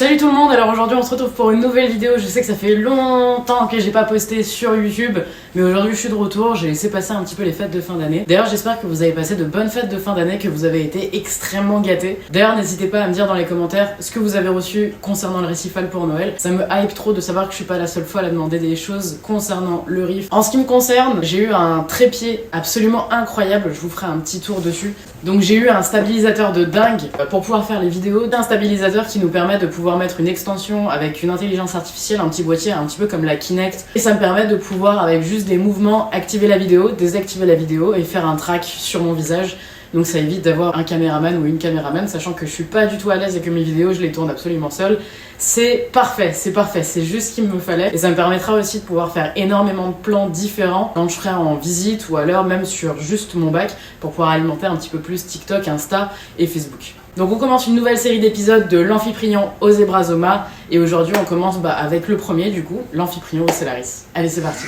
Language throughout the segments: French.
Salut tout le monde, alors aujourd'hui on se retrouve pour une nouvelle vidéo. Je sais que ça fait longtemps que j'ai pas posté sur YouTube, mais aujourd'hui je suis de retour, j'ai laissé passer un petit peu les fêtes de fin d'année. D'ailleurs j'espère que vous avez passé de bonnes fêtes de fin d'année, que vous avez été extrêmement gâtés. D'ailleurs n'hésitez pas à me dire dans les commentaires ce que vous avez reçu concernant le récifal pour Noël. Ça me hype trop de savoir que je suis pas la seule fois à demander des choses concernant le riff. En ce qui me concerne, j'ai eu un trépied absolument incroyable, je vous ferai un petit tour dessus. Donc j'ai eu un stabilisateur de dingue pour pouvoir faire les vidéos, un stabilisateur qui nous permet de pouvoir mettre une extension avec une intelligence artificielle, un petit boîtier un petit peu comme la Kinect, et ça me permet de pouvoir avec juste des mouvements activer la vidéo, désactiver la vidéo et faire un track sur mon visage. Donc ça évite d'avoir un caméraman ou une caméraman, sachant que je suis pas du tout à l'aise et que mes vidéos je les tourne absolument seule. C'est parfait, c'est juste ce qu'il me fallait. Et ça me permettra aussi de pouvoir faire énormément de plans différents quand je serai en visite ou alors même sur juste mon bac pour pouvoir alimenter un petit peu plus TikTok, Insta et Facebook. Donc on commence une nouvelle série d'épisodes de l'Amphiprion au Zebrazoma. Et aujourd'hui on commence avec le premier du coup, l'Amphiprion au Stellaris. Allez c'est parti.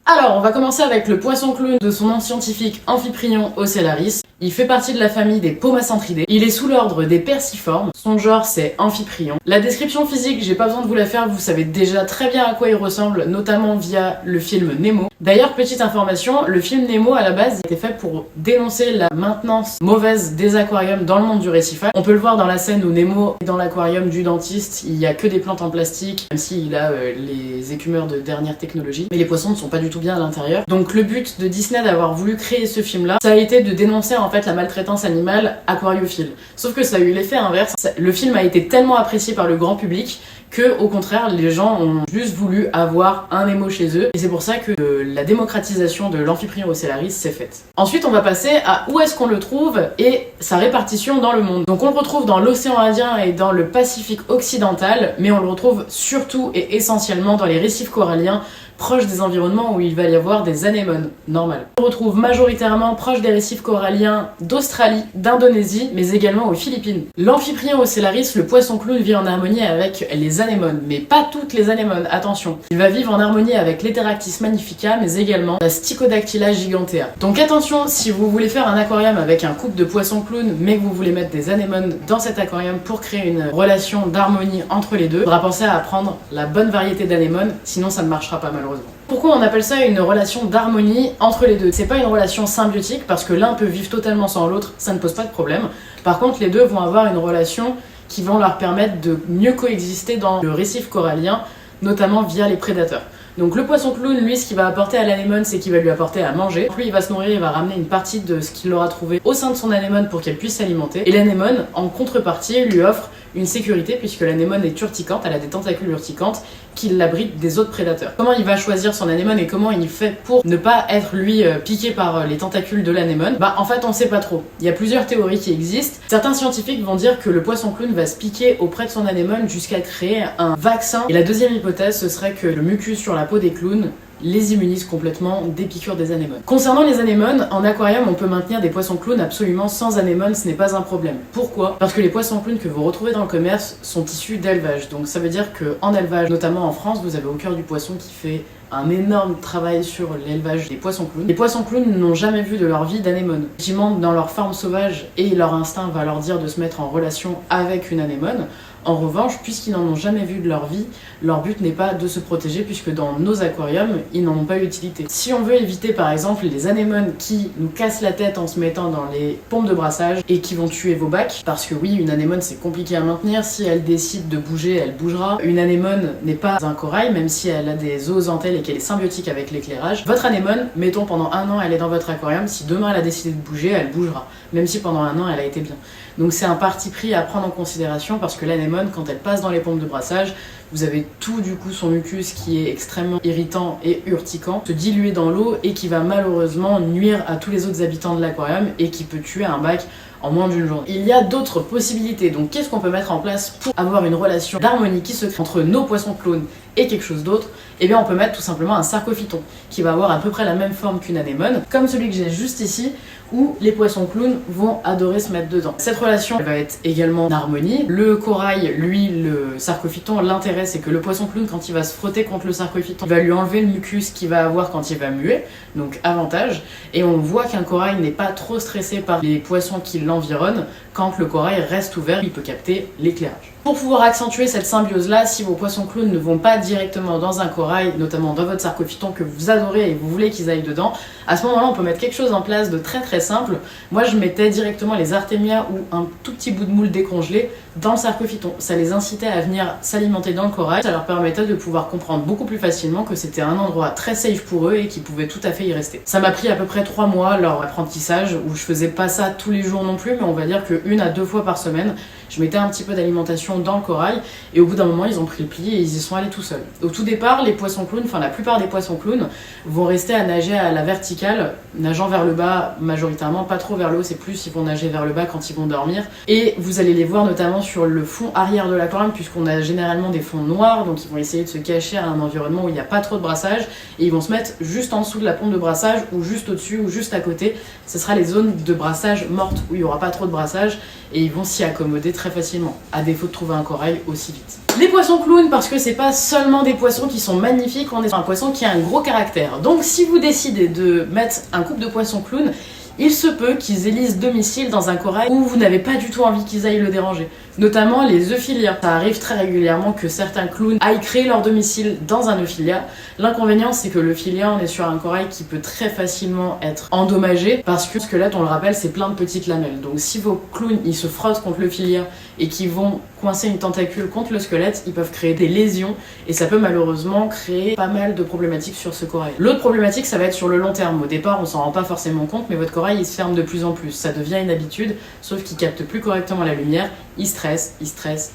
Alors, on va commencer avec le poisson clown de son nom scientifique Amphiprion ocellaris. Il fait partie de la famille des Pomacentridae. Il est sous l'ordre des Perciformes. Son genre, c'est Amphiprion. La description physique, j'ai pas besoin de vous la faire, vous savez déjà très bien à quoi il ressemble, notamment via le film Nemo. D'ailleurs, petite information, le film Nemo, à la base, était fait pour dénoncer la maintenance mauvaise des aquariums dans le monde du récifal. On peut le voir dans la scène où Nemo est dans l'aquarium du dentiste, il y a que des plantes en plastique, même s'il a les écumeurs de dernière technologie. Mais les poissons ne sont pas du tout bien à l'intérieur. Donc le but de Disney d'avoir voulu créer ce film-là, ça a été de dénoncer en fait la maltraitance animale aquariophile. Sauf que ça a eu l'effet inverse. Le film a été tellement apprécié par le grand public que, au contraire, les gens ont juste voulu avoir un Nemo chez eux. Et c'est pour ça que la démocratisation de l'Amphiprion ocellaris s'est faite. Ensuite, on va passer à où est-ce qu'on le trouve et sa répartition dans le monde. Donc on le retrouve dans l'océan Indien et dans le Pacifique occidental, mais on le retrouve surtout et essentiellement dans les récifs coralliens proches des environnements où il va y avoir des anémones normales. On le retrouve majoritairement proche des récifs coralliens d'Australie, d'Indonésie, mais également aux Philippines. L'Amphiprion ocellaris, le poisson clown, vit en harmonie avec les anémones, mais pas toutes les anémones, attention. Il va vivre en harmonie avec l'Heteractis magnifica, mais également la Stichodactyla gigantea. Donc attention, si vous voulez faire un aquarium avec un couple de poissons clowns, mais que vous voulez mettre des anémones dans cet aquarium pour créer une relation d'harmonie entre les deux, il faudra penser à prendre la bonne variété d'anémones, sinon ça ne marchera pas malheureusement. Pourquoi on appelle ça une relation d'harmonie entre les deux? C'est pas une relation symbiotique parce que l'un peut vivre totalement sans l'autre, ça ne pose pas de problème. Par contre, les deux vont avoir une relation qui va leur permettre de mieux coexister dans le récif corallien, notamment via les prédateurs. Donc le poisson clown, lui, ce qu'il va apporter à l'anémone, c'est qu'il va lui apporter à manger. Lui, il va se nourrir, il va ramener une partie de ce qu'il aura trouvé au sein de son anémone pour qu'elle puisse s'alimenter. Et l'anémone, en contrepartie, lui offre une sécurité puisque l'anémone est urticante, elle a des tentacules urticantes qui l'abritent des autres prédateurs. Comment il va choisir son anémone et comment il fait pour ne pas être lui piqué par les tentacules de l'anémone? En fait on sait pas trop. Il y a plusieurs théories qui existent. Certains scientifiques vont dire que le poisson clown va se piquer auprès de son anémone jusqu'à créer un vaccin. Et la deuxième hypothèse, ce serait que le mucus sur la peau des clowns les immunise complètement des piqûres des anémones. Concernant les anémones, en aquarium, on peut maintenir des poissons clowns absolument sans anémones, ce n'est pas un problème. Pourquoi? Parce que les poissons clowns que vous retrouvez dans le commerce sont issus d'élevage. Donc ça veut dire qu'en élevage, notamment en France, vous avez Au Cœur du Poisson qui fait un énorme travail sur l'élevage des poissons clowns. Les poissons clowns n'ont jamais vu de leur vie d'anémone. Effectivement, dans leur forme sauvage et leur instinct va leur dire de se mettre en relation avec une anémone. En revanche, puisqu'ils n'en ont jamais vu de leur vie, leur but n'est pas de se protéger puisque dans nos aquariums, ils n'en ont pas utilité. Si on veut éviter par exemple les anémones qui nous cassent la tête en se mettant dans les pompes de brassage et qui vont tuer vos bacs, parce que oui, une anémone c'est compliqué à maintenir, si elle décide de bouger, elle bougera. Une anémone n'est pas un corail, même si elle a des zoozanthelles et qu'elle est symbiotique avec l'éclairage. Votre anémone, mettons pendant un an elle est dans votre aquarium, si demain elle a décidé de bouger, elle bougera, même si pendant un an elle a été bien. Donc c'est un parti pris à prendre en considération parce que l'anémone, quand elle passe dans les pompes de brassage, vous avez tout du coup son mucus qui est extrêmement irritant et urticant, se diluer dans l'eau et qui va malheureusement nuire à tous les autres habitants de l'aquarium et qui peut tuer un bac en moins d'une journée. Il y a d'autres possibilités, donc qu'est-ce qu'on peut mettre en place pour avoir une relation d'harmonie qui se crée entre nos poissons clowns et quelque chose d'autre, et bien on peut mettre tout simplement un sarcophyton qui va avoir à peu près la même forme qu'une anémone, comme celui que j'ai juste ici, où les poissons clowns vont adorer se mettre dedans. Cette relation elle va être également en harmonie. Le corail, lui, le sarcophyton, l'intérêt c'est que le poisson clown, quand il va se frotter contre le sarcophyton, il va lui enlever le mucus qu'il va avoir quand il va muer, donc avantage. Et on voit qu'un corail n'est pas trop stressé par les poissons qui l'environnent. Quand le corail reste ouvert, il peut capter l'éclairage. Pour pouvoir accentuer cette symbiose-là, si vos poissons clowns ne vont pas directement dans un corail, notamment dans votre sarcophyton que vous adorez et vous voulez qu'ils aillent dedans, à ce moment-là, on peut mettre quelque chose en place de très très simple. Moi, je mettais directement les artémias ou un tout petit bout de moule décongelé dans le sarcophyton. Ça les incitait à venir s'alimenter dans le corail. Ça leur permettait de pouvoir comprendre beaucoup plus facilement que c'était un endroit très safe pour eux et qu'ils pouvaient tout à fait y rester. Ça m'a pris à peu près 3 mois leur apprentissage, où je faisais pas ça tous les jours non plus, mais on va dire que 1 à 2 fois par semaine, je mettais un petit peu d'alimentation dans le corail, et au bout d'un moment ils ont pris le pli et ils y sont allés tout seuls. Au tout départ, les poissons clowns, enfin la plupart des poissons clowns, vont rester à nager à la verticale, nageant vers le bas majoritairement, pas trop vers le haut, c'est plus ils vont nager vers le bas quand ils vont dormir. Et vous allez les voir notamment sur le fond arrière de l'aquarium, puisqu'on a généralement des fonds noirs, donc ils vont essayer de se cacher à un environnement où il n'y a pas trop de brassage, et ils vont se mettre juste en dessous de la pompe de brassage, ou juste au-dessus, ou juste à côté. Ce sera les zones de brassage mortes, où il n'y aura pas trop de brassage, et ils vont s'y accommoder très facilement, à défaut de trouver un corail aussi vite. Les poissons clowns, parce que c'est pas seulement des poissons qui sont magnifiques, on est sur un poisson qui a un gros caractère. Donc si vous décidez de mettre un couple de poissons clowns, il se peut qu'ils élisent domicile dans un corail où vous n'avez pas du tout envie qu'ils aillent le déranger. Notamment les euphilia. Ça arrive très régulièrement que certains clowns aillent créer leur domicile dans un euphilia. L'inconvénient, c'est que l'euphilia, on est sur un corail qui peut très facilement être endommagé, parce que le squelette, on le rappelle, c'est plein de petites lamelles. Donc si vos clowns ils se frottent contre l'euphilia et qu'ils vont coincer une tentacule contre le squelette, ils peuvent créer des lésions et ça peut malheureusement créer pas mal de problématiques sur ce corail. L'autre problématique, ça va être sur le long terme. Au départ, on s'en rend pas forcément compte, mais votre corail il se ferme de plus en plus. Ça devient une habitude, sauf qu'il capte plus correctement la lumière, il stresse,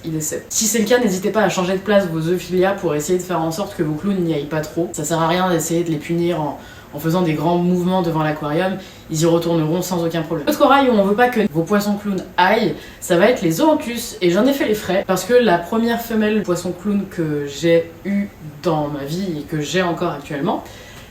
il décède. Si c'est le cas, n'hésitez pas à changer de place vos euphilia pour essayer de faire en sorte que vos clowns n'y aillent pas trop. Ça sert à rien d'essayer de les punir en faisant des grands mouvements devant l'aquarium, ils y retourneront sans aucun problème. L'autre corail où on veut pas que vos poissons clowns aillent, ça va être les zooanthus, et j'en ai fait les frais, parce que la première femelle poisson clown que j'ai eue dans ma vie et que j'ai encore actuellement,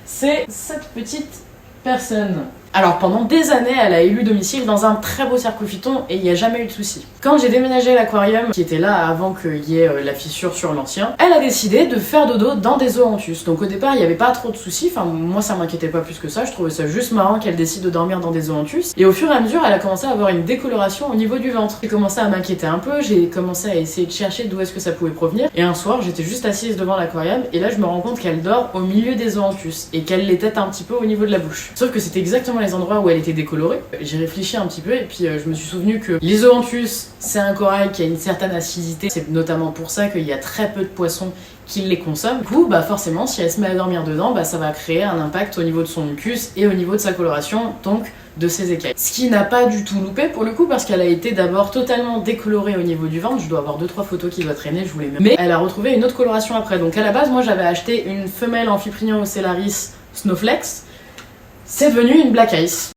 c'est cette petite personne. Alors pendant des années, elle a élu domicile dans un très beau sarcophyton et il n'y a jamais eu de souci. Quand j'ai déménagé l'aquarium, qui était là avant qu'il y ait la fissure sur l'ancien, elle a décidé de faire dodo dans des zooanthus. Donc au départ, il n'y avait pas trop de soucis, enfin moi ça m'inquiétait pas plus que ça, je trouvais ça juste marrant qu'elle décide de dormir dans des zooanthus. Et au fur et à mesure, elle a commencé à avoir une décoloration au niveau du ventre. J'ai commencé à m'inquiéter un peu, j'ai commencé à essayer de chercher d'où est-ce que ça pouvait provenir. Et un soir, j'étais juste assise devant l'aquarium et là je me rends compte qu'elle dort au milieu des zooanthus et qu'elle les tête un petit peu au niveau de la bouche. Sauf que c'était exactement les endroits où elle était décolorée. J'ai réfléchi un petit peu et puis je me suis souvenu que les zooanthus, c'est un corail qui a une certaine acidité. C'est notamment pour ça qu'il y a très peu de poissons qui les consomment. Du coup, forcément, si elle se met à dormir dedans, ça va créer un impact au niveau de son mucus et au niveau de sa coloration, donc de ses écailles. Ce qui n'a pas du tout loupé pour le coup, parce qu'elle a été d'abord totalement décolorée au niveau du ventre. Je dois avoir 2-3 photos qui doivent traîner, je vous les mets. Mais elle a retrouvé une autre coloration après. Donc à la base, moi j'avais acheté une femelle Amphiprion ocellaris Snowflex. C'est devenu une Black Ice.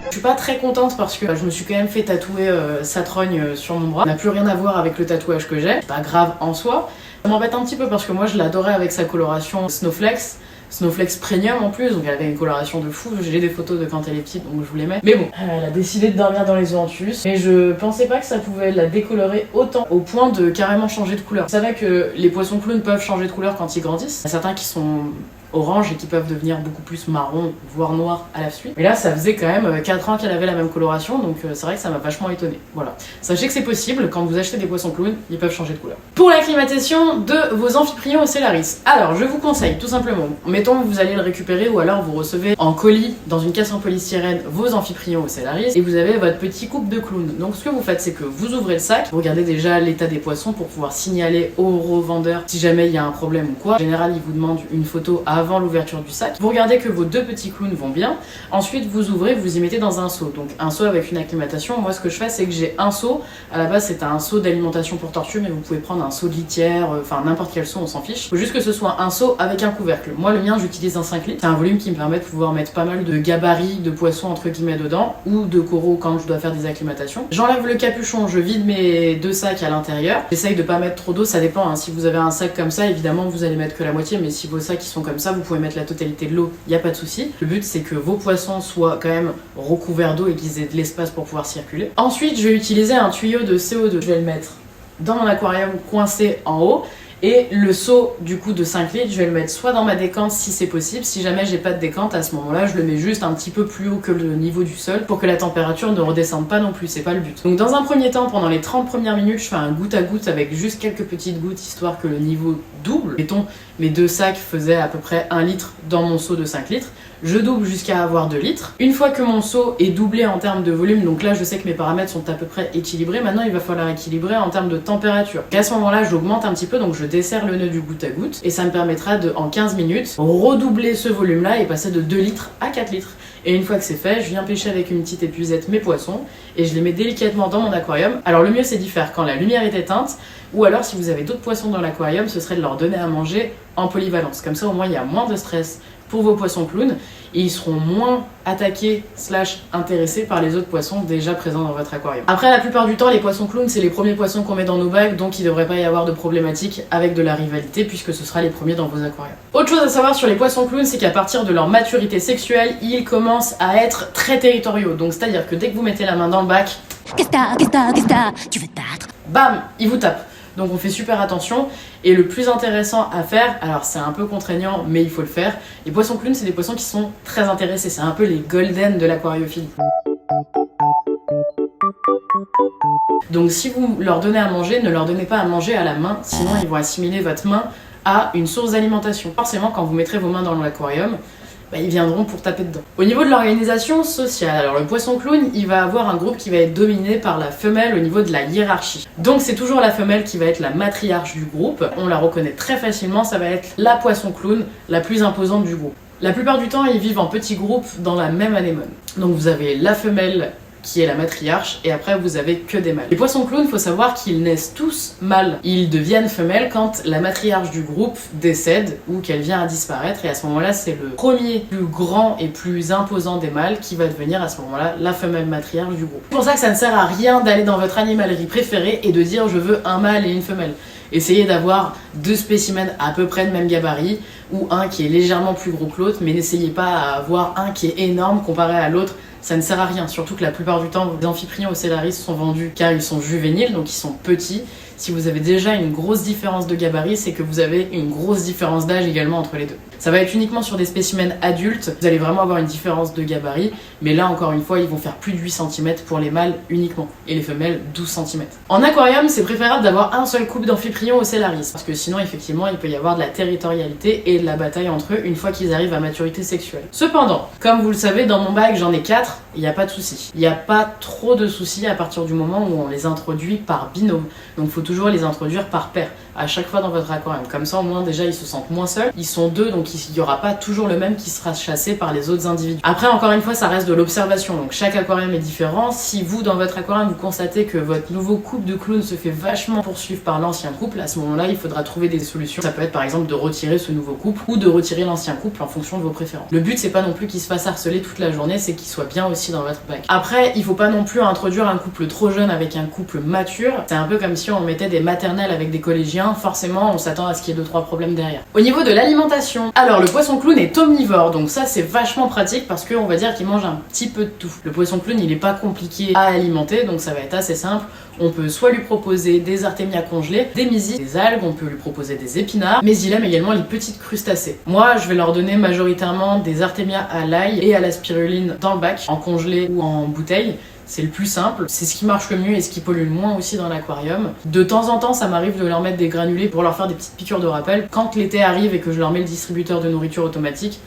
Je suis pas très contente parce que je me suis quand même fait tatouer sa trogne sur mon bras. Ça n'a plus rien à voir avec le tatouage que j'ai. C'est pas grave en soi. Ça m'embête un petit peu parce que moi je l'adorais avec sa coloration Snowflex. Snowflex Premium en plus, donc elle avait une coloration de fou. J'ai des photos de quand elle est petite, donc je vous les mets. Mais bon, elle a décidé de dormir dans les zooanthus. Et je pensais pas que ça pouvait la décolorer autant, au point de carrément changer de couleur. Vous savez que les poissons clowns peuvent changer de couleur quand ils grandissent. Il y a certains qui sont orange et qui peuvent devenir beaucoup plus marron, voire noir à la suite. Mais là, ça faisait quand même 4 ans qu'elle avait la même coloration, donc c'est vrai que ça m'a vachement étonnée. Voilà. Sachez que c'est possible, quand vous achetez des poissons clowns, ils peuvent changer de couleur. Pour l'acclimatation de vos Amphiprions ocellaris, alors je vous conseille tout simplement, mettons que vous allez le récupérer ou alors vous recevez en colis dans une caisse en polystyrène vos Amphiprions ocellaris et vous avez votre petit couple de clowns. Donc ce que vous faites, c'est que vous ouvrez le sac, vous regardez déjà l'état des poissons pour pouvoir signaler au revendeur si jamais il y a un problème ou quoi. En général, il vous demande une photo avant avant l'ouverture du sac. Vous regardez que vos 2 petits clowns vont bien. Ensuite, vous ouvrez, vous y mettez dans un seau. Donc un seau avec une acclimatation. Moi, ce que je fais, c'est que j'ai un seau. À la base, c'est un seau d'alimentation pour tortues, mais vous pouvez prendre un seau de litière, enfin n'importe quel seau, on s'en fiche. Faut juste que ce soit un seau avec un couvercle. Moi, le mien, j'utilise un 5 litres. C'est un volume qui me permet de pouvoir mettre pas mal de gabarits de poissons entre guillemets dedans, ou de coraux quand je dois faire des acclimatations. J'enlève le capuchon, je vide mes 2 sacs à l'intérieur. J'essaye de pas mettre trop d'eau, ça dépend. Hein. Si vous avez un sac comme ça, évidemment, vous allez mettre que la moitié, mais si vos sacs sont comme ça, vous pouvez mettre la totalité de l'eau, il n'y a pas de souci. Le but, c'est que vos poissons soient quand même recouverts d'eau et qu'ils aient de l'espace pour pouvoir circuler. Ensuite, je vais utiliser un tuyau de CO2. Je vais le mettre dans mon aquarium coincé en haut. Et le seau du coup de 5 litres, je vais le mettre soit dans ma décante si c'est possible. Si jamais j'ai pas de décante, à ce moment-là, je le mets juste un petit peu plus haut que le niveau du sol pour que la température ne redescende pas non plus, c'est pas le but. Donc dans un premier temps, pendant les 30 premières minutes, je fais un goutte à goutte avec juste quelques petites gouttes histoire que le niveau double. Mettons, mes 2 sacs faisaient à peu près 1 litre dans mon seau de 5 litres. Je double jusqu'à avoir 2 litres. Une fois que mon seau est doublé en termes de volume, donc là je sais que mes paramètres sont à peu près équilibrés, maintenant il va falloir équilibrer en termes de température. Et à ce moment-là, j'augmente un petit peu, donc je desserre le nœud du goutte à goutte, et ça me permettra de, en 15 minutes, redoubler ce volume-là et passer de 2 litres à 4 litres. Et une fois que c'est fait, je viens pêcher avec une petite épuisette mes poissons, et je les mets délicatement dans mon aquarium. Alors le mieux c'est d'y faire quand la lumière est éteinte, ou alors si vous avez d'autres poissons dans l'aquarium, ce serait de leur donner à manger en polyvalence. Comme ça au moins il y a moins de stress pour vos poissons clowns et ils seront moins attaqués / intéressés par les autres poissons déjà présents dans votre aquarium. Après, la plupart du temps, les poissons clowns, c'est les premiers poissons qu'on met dans nos bacs, donc il ne devrait pas y avoir de problématique avec de la rivalité puisque ce sera les premiers dans vos aquariums. Autre chose à savoir sur les poissons clowns, c'est qu'à partir de leur maturité sexuelle, ils commencent à être très territoriaux. Donc c'est-à-dire que dès que vous mettez la main dans le bac, Qu'est-ce que t'as tu veux te battre? bam, ils vous tapent. Donc on fait super attention. Et le plus intéressant à faire, alors c'est un peu contraignant, mais il faut le faire. Les poissons clowns, c'est des poissons qui sont très intéressés. C'est un peu les golden de l'aquariophilie. Donc si vous leur donnez à manger, ne leur donnez pas à manger à la main, sinon ils vont assimiler votre main à une source d'alimentation. Forcément, quand vous mettrez vos mains dans l'aquarium, ils viendront pour taper dedans. Au niveau de l'organisation sociale, alors le poisson clown, il va avoir un groupe qui va être dominé par la femelle au niveau de la hiérarchie. Donc c'est toujours la femelle qui va être la matriarche du groupe. On la reconnaît très facilement, ça va être la poisson clown la plus imposante du groupe. La plupart du temps, ils vivent en petits groupes dans la même anémone. Donc vous avez la femelle qui est la matriarche, et après vous avez que des mâles. Les poissons clowns, il faut savoir qu'ils naissent tous mâles. Ils deviennent femelles quand la matriarche du groupe décède ou qu'elle vient à disparaître, et à ce moment-là, c'est le premier plus grand et plus imposant des mâles qui va devenir à ce moment-là la femelle matriarche du groupe. C'est pour ça que ça ne sert à rien d'aller dans votre animalerie préférée et de dire je veux un mâle et une femelle. Essayez d'avoir 2 spécimens à peu près de même gabarit, ou un qui est légèrement plus gros que l'autre, mais n'essayez pas à avoir un qui est énorme comparé à l'autre. Ça ne sert à rien, surtout que la plupart du temps, les amphiprions ocellaris sont vendus car ils sont juvéniles, donc ils sont petits. Si vous avez déjà une grosse différence de gabarit, c'est que vous avez une grosse différence d'âge également entre les deux. Ça va être uniquement sur des spécimens adultes, vous allez vraiment avoir une différence de gabarit, mais là encore une fois, ils vont faire plus de 8 cm pour les mâles uniquement, et les femelles 12 cm. En aquarium, c'est préférable d'avoir un seul couple d'amphiprions ocellaris, parce que sinon effectivement, il peut y avoir de la territorialité et de la bataille entre eux une fois qu'ils arrivent à maturité sexuelle. Cependant, comme vous le savez, dans mon bac, j'en ai 4, il n'y a pas de souci. Il n'y a pas trop de soucis à partir du moment où on les introduit par binôme. Donc il faut toujours les introduire par paire, à chaque fois dans votre aquarium. Comme ça, au moins, déjà, ils se sentent moins seuls. Ils sont 2, donc il n'y aura pas toujours le même qui sera chassé par les autres individus. Après, encore une fois, ça reste de l'observation. Donc chaque aquarium est différent. Si vous, dans votre aquarium, vous constatez que votre nouveau couple de clowns se fait vachement poursuivre par l'ancien couple, à ce moment-là, il faudra trouver des solutions. Ça peut être par exemple de retirer ce nouveau couple ou de retirer l'ancien couple en fonction de vos préférences. Le but, c'est pas non plus qu'il se fasse harceler toute la journée, c'est qu'il soit bien aussi dans votre bac. Après, il faut pas non plus introduire un couple trop jeune avec un couple mature. C'est un peu comme si on mettait des maternelles avec des collégiens. Forcément, on s'attend à ce qu'il y ait 2-3 problèmes derrière. Au niveau de l'alimentation, alors le poisson clown est omnivore, donc ça c'est vachement pratique parce qu'on va dire qu'il mange un petit peu de tout. Le poisson clown, il est pas compliqué à alimenter, donc ça va être assez simple. On peut soit lui proposer des artémias congelés, des mysites, des algues, on peut lui proposer des épinards, mais il aime également les petites crustacés. Moi, je vais leur donner majoritairement des artémias à l'ail et à la spiruline dans le bac, en congelé ou en bouteille. C'est le plus simple, c'est ce qui marche le mieux et ce qui pollue le moins aussi dans l'aquarium. De temps en temps, ça m'arrive de leur mettre des granulés pour leur faire des petites piqûres de rappel. Quand l'été arrive et que je leur mets le distributeur de nourriture automatique,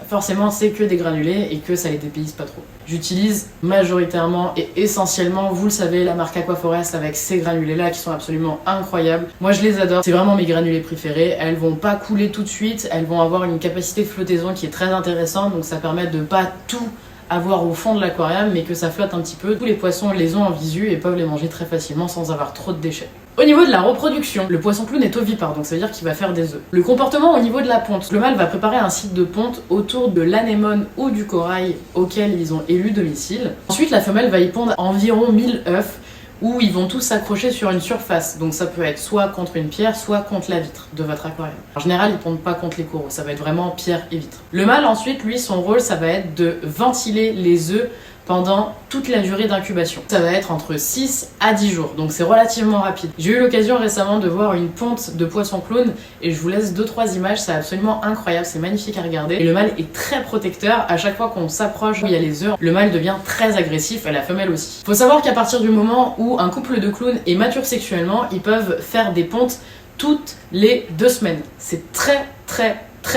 forcément c'est que des granulés et que ça les dépayse pas trop. J'utilise majoritairement et essentiellement, vous le savez, la marque Aquaforest avec ces granulés là qui sont absolument incroyables. Moi je les adore, c'est vraiment mes granulés préférés. Elles vont pas couler tout de suite, elles vont avoir une capacité de flottaison qui est très intéressante, donc ça permet de pas tout avoir au fond de l'aquarium mais que ça flotte un petit peu. Tous les poissons les ont en visu et peuvent les manger très facilement sans avoir trop de déchets. Au niveau de la reproduction, le poisson clown est ovipare, donc ça veut dire qu'il va faire des œufs. Le comportement au niveau de la ponte, le mâle va préparer un cycle de ponte autour de l'anémone ou du corail auquel ils ont élu domicile. Ensuite, la femelle va y pondre environ 1000 œufs où ils vont tous s'accrocher sur une surface. Donc ça peut être soit contre une pierre, soit contre la vitre de votre aquarium. En général, ils pondent pas contre les coraux, ça va être vraiment pierre et vitre. Le mâle, ensuite, lui, son rôle, ça va être de ventiler les œufs pendant toute la durée d'incubation. Ça va être entre 6 à 10 jours, donc c'est relativement rapide. J'ai eu l'occasion récemment de voir une ponte de poisson clown et je vous laisse 2-3 images, c'est absolument incroyable, c'est magnifique à regarder. Et le mâle est très protecteur, à chaque fois qu'on s'approche où il y a les œufs, le mâle devient très agressif et la femelle aussi. Faut savoir qu'à partir du moment où un couple de clowns est mature sexuellement, ils peuvent faire des pontes toutes les 2 semaines. C'est très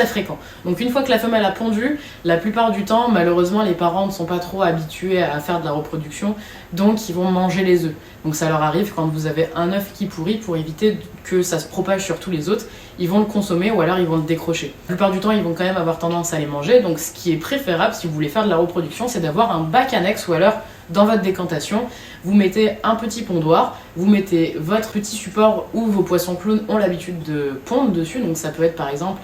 fréquent. Donc une fois que la femelle a pondu, la plupart du temps, malheureusement, les parents ne sont pas trop habitués à faire de la reproduction, donc ils vont manger les œufs. Donc ça leur arrive quand vous avez un œuf qui pourrit, pour éviter que ça se propage sur tous les autres, ils vont le consommer ou alors ils vont le décrocher. La plupart du temps, ils vont quand même avoir tendance à les manger, donc ce qui est préférable si vous voulez faire de la reproduction, c'est d'avoir un bac annexe ou alors dans votre décantation, vous mettez un petit pondoir, vous mettez votre petit support où vos poissons clowns ont l'habitude de pondre dessus, donc ça peut être par exemple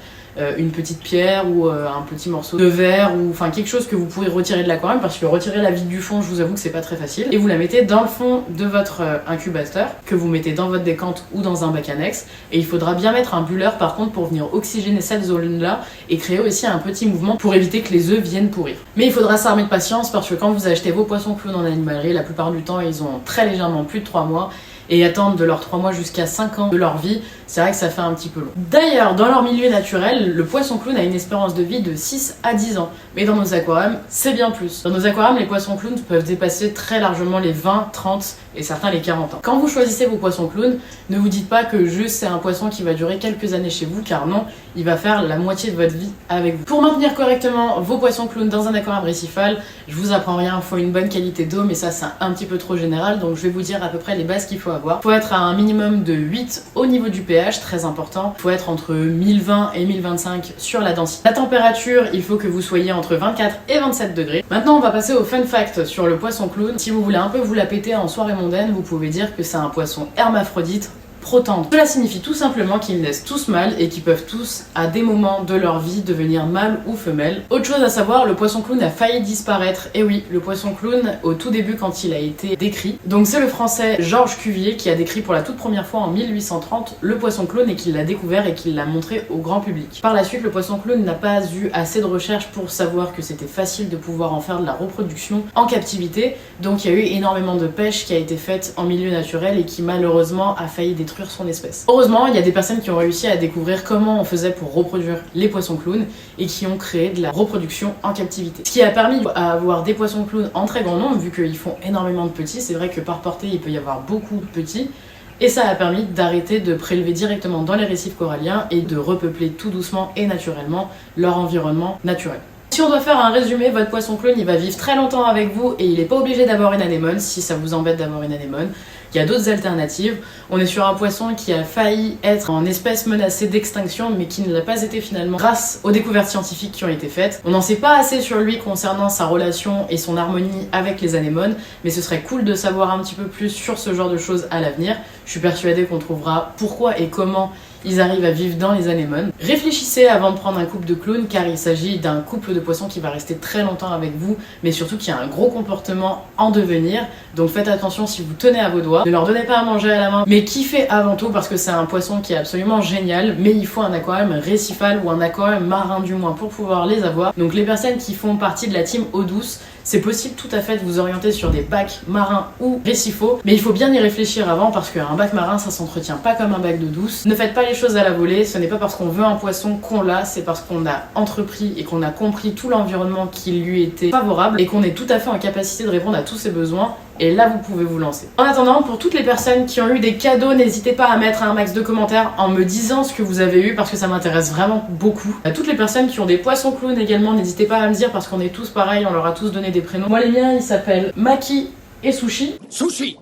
une petite pierre ou un petit morceau de verre ou enfin quelque chose que vous pourrez retirer de l'aquarium, parce que retirer la vitre du fond, je vous avoue que c'est pas très facile, et vous la mettez dans le fond de votre incubateur que vous mettez dans votre décante ou dans un bac annexe. Et il faudra bien mettre un bulleur par contre pour venir oxygéner cette zone là et créer aussi un petit mouvement pour éviter que les œufs viennent pourrir. Mais il faudra s'armer de patience parce que quand vous achetez vos poissons clowns en animalerie, la plupart du temps ils ont très légèrement plus de 3 mois et attendre de leurs 3 mois jusqu'à 5 ans de leur vie, c'est vrai que ça fait un petit peu long. D'ailleurs, dans leur milieu naturel, le poisson clown a une espérance de vie de 6 à 10 ans. Mais dans nos aquariums, c'est bien plus. Dans nos aquariums, les poissons clowns peuvent dépasser très largement les 20, 30 et certains les 40 ans. Quand vous choisissez vos poissons clowns, ne vous dites pas que juste c'est un poisson qui va durer quelques années chez vous, car non, il va faire la moitié de votre vie avec vous. Pour maintenir correctement vos poissons clowns dans un aquarium récifal, je vous apprends rien, il faut une bonne qualité d'eau, mais ça c'est un petit peu trop général, donc je vais vous dire à peu près les bases qu'il faut avoir. Il faut être à un minimum de 8 au niveau du pH, très important. Il faut être entre 1020 et 1025 sur la densité. La température, il faut que vous soyez entre 24 et 27 degrés. Maintenant, on va passer au fun fact sur le poisson clown. Si vous voulez un peu vous la péter en soirée mondaine, vous pouvez dire que c'est un poisson hermaphrodite protente. Cela signifie tout simplement qu'ils naissent tous mâles et qu'ils peuvent tous, à des moments de leur vie, devenir mâles ou femelles. Autre chose à savoir, le poisson clown a failli disparaître. Et oui, le poisson clown, au tout début quand il a été décrit, donc c'est le français Georges Cuvier qui a décrit pour la toute première fois en 1830 le poisson clown et qui l'a découvert et qui l'a montré au grand public. Par la suite, le poisson clown n'a pas eu assez de recherches pour savoir que c'était facile de pouvoir en faire de la reproduction en captivité, donc il y a eu énormément de pêche qui a été faite en milieu naturel et qui malheureusement a failli détruire son espèce. Heureusement, il y a des personnes qui ont réussi à découvrir comment on faisait pour reproduire les poissons clowns et qui ont créé de la reproduction en captivité. Ce qui a permis à avoir des poissons clowns en très grand nombre, vu qu'ils font énormément de petits. C'est vrai que par portée, il peut y avoir beaucoup de petits. Et ça a permis d'arrêter de prélever directement dans les récifs coralliens et de repeupler tout doucement et naturellement leur environnement naturel. Si on doit faire un résumé, votre poisson clown il va vivre très longtemps avec vous et il n'est pas obligé d'avoir une anémone si ça vous embête d'avoir une anémone. Il y a d'autres alternatives. On est sur un poisson qui a failli être en espèce menacée d'extinction mais qui ne l'a pas été finalement grâce aux découvertes scientifiques qui ont été faites. On n'en sait pas assez sur lui concernant sa relation et son harmonie avec les anémones, mais ce serait cool de savoir un petit peu plus sur ce genre de choses à l'avenir. Je suis persuadée qu'on trouvera pourquoi et comment ils arrivent à vivre dans les anémones. Réfléchissez avant de prendre un couple de clowns car il s'agit d'un couple de poissons qui va rester très longtemps avec vous, mais surtout qui a un gros comportement en devenir. Donc faites attention si vous tenez à vos doigts. Ne leur donnez pas à manger à la main, mais kiffez avant tout parce que c'est un poisson qui est absolument génial, mais il faut un aquarium récifal ou un aquarium marin du moins pour pouvoir les avoir. Donc les personnes qui font partie de la team eau douce, c'est possible tout à fait de vous orienter sur des bacs marins ou récifaux, mais il faut bien y réfléchir avant parce qu'un bac marin ça s'entretient pas comme un bac d'eau douce. Ne faites pas les choses à la volée, ce n'est pas parce qu'on veut un poisson qu'on l'a, c'est parce qu'on a entrepris et qu'on a compris tout l'environnement qui lui était favorable et qu'on est tout à fait en capacité de répondre à tous ses besoins et là vous pouvez vous lancer. En attendant, pour toutes les personnes qui ont eu des cadeaux, n'hésitez pas à mettre un max de commentaires en me disant ce que vous avez eu parce que ça m'intéresse vraiment beaucoup. À toutes les personnes qui ont des poissons clowns également, n'hésitez pas à me dire parce qu'on est tous pareils, on leur a tous donné des prénoms. Moi les miens ils s'appellent Maki et Sushi. Sushi.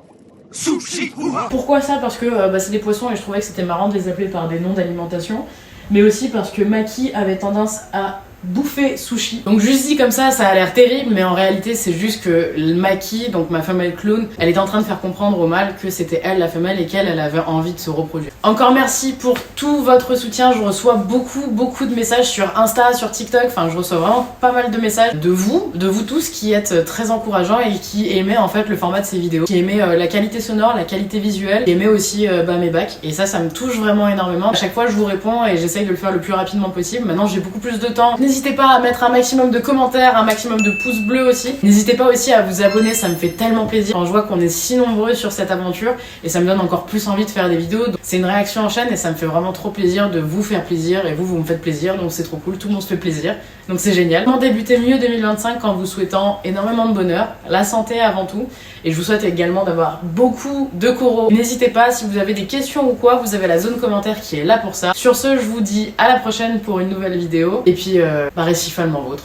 Sushi. Pourquoi ça? Parce que c'est des poissons et je trouvais que c'était marrant de les appeler par des noms d'alimentation. Mais aussi parce que Maki avait tendance à bouffer Sushi. Donc juste dit comme ça a l'air terrible, mais en réalité c'est juste que Maki, donc ma femelle clown, elle était en train de faire comprendre au mâle que c'était elle la femelle et qu'elle avait envie de se reproduire. Encore merci pour tout votre soutien, je reçois beaucoup de messages sur Insta, sur TikTok, enfin je reçois vraiment pas mal de messages de vous tous qui êtes très encourageants et qui aimez en fait le format de ces vidéos, qui aimez la qualité sonore, la qualité visuelle, qui aimez aussi mes bacs, et ça me touche vraiment énormément. À chaque fois je vous réponds et j'essaye de le faire le plus rapidement possible. Maintenant j'ai beaucoup plus de temps. N'hésitez pas à mettre un maximum de commentaires, un maximum de pouces bleus aussi. N'hésitez pas aussi à vous abonner, ça me fait tellement plaisir quand je vois qu'on est si nombreux sur cette aventure et ça me donne encore plus envie de faire des vidéos. C'est une réaction en chaîne et ça me fait vraiment trop plaisir de vous faire plaisir et vous me faites plaisir, donc c'est trop cool, tout le monde se fait plaisir, donc c'est génial. Comment débuter mieux 2025 en vous souhaitant énormément de bonheur, la santé avant tout, et je vous souhaite également d'avoir beaucoup de coraux. N'hésitez pas, si vous avez des questions ou quoi, vous avez la zone commentaire qui est là pour ça. Sur ce, je vous dis à la prochaine pour une nouvelle vidéo, et puis récifalment vôtre.